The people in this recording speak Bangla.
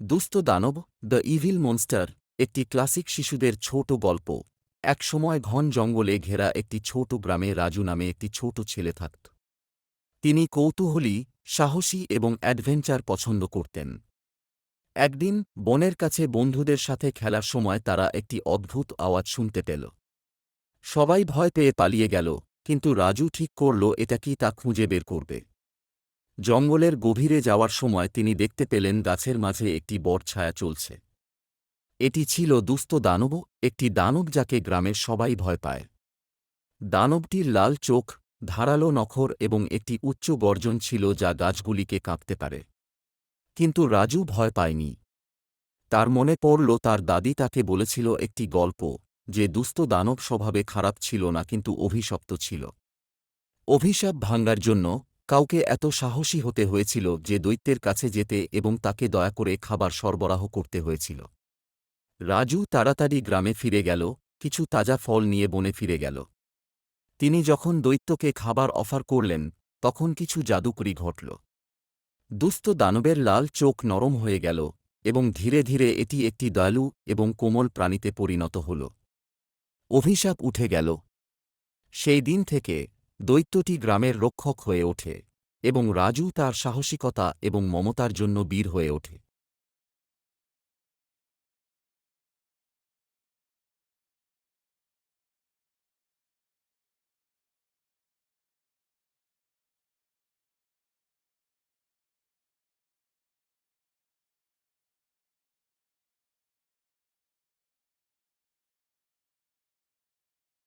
দুস্থ দানব দ্য ইভিল মনস্টার একটি ক্লাসিক শিশুদের ছোট গল্প। একসময় ঘন জঙ্গলে ঘেরা একটি ছোট গ্রামে রাজু নামে একটি ছোট ছেলে থাকত। তিনি কৌতূহলী, সাহসী এবং অ্যাডভেঞ্চার পছন্দ করতেন। একদিন বনের কাছে বন্ধুদের সাথে খেলার সময় তারা একটি অদ্ভুত আওয়াজ শুনতে পেল। সবাই ভয় পেয়ে পালিয়ে গেল, কিন্তু রাজু ঠিক করল এটা কি তা খুঁজে বের করবে। জঙ্গলের গভীরে যাওয়ার সময় তিনি দেখতে পেলেন গাছের মাঝে একটি বট ছায়া চলছে। এটি ছিল দুস্থ দানব, একটি দানব যাকে গ্রামের সবাই ভয় পায়। দানবটির লাল চোখ, ধারালো নখর এবং একটি উচ্চ গর্জন ছিল যা গাছগুলিকে কাঁপতে পারে। কিন্তু রাজু ভয় পায়নি। তার মনে পড়ল তার দাদি তাকে বলেছিল একটি গল্প, যে দুস্থ দানব স্বভাবে খারাপ ছিল না কিন্তু অভিশপ্ত ছিল। অভিশাপ ভাঙার জন্য কাউকে এত সাহসী হতে হয়েছিল যে দৈত্যের কাছে যেতে এবং তাকে দয়া করে খাবার সরবরাহ করতে হয়েছিল। রাজু তাড়াতাড়ি গ্রামে ফিরে গেল, কিছু তাজা ফল নিয়ে বনে ফিরে গেল। তিনি যখন দৈত্যকে খাবার অফার করলেন, তখন কিছু জাদুকরি ঘটল। দুস্থ দানবের লাল চোখ নরম হয়ে গেল এবং ধীরে ধীরে এটি একটি দয়ালু এবং কোমল প্রাণীতে পরিণত হল। অভিশাপ উঠে গেল। সেই দিন থেকে দৈত্যটি গ্রামের রক্ষক হয়ে ওঠে এবং রাজু তার সাহসিকতা এবং মমতার জন্য বীর হয়ে ওঠে।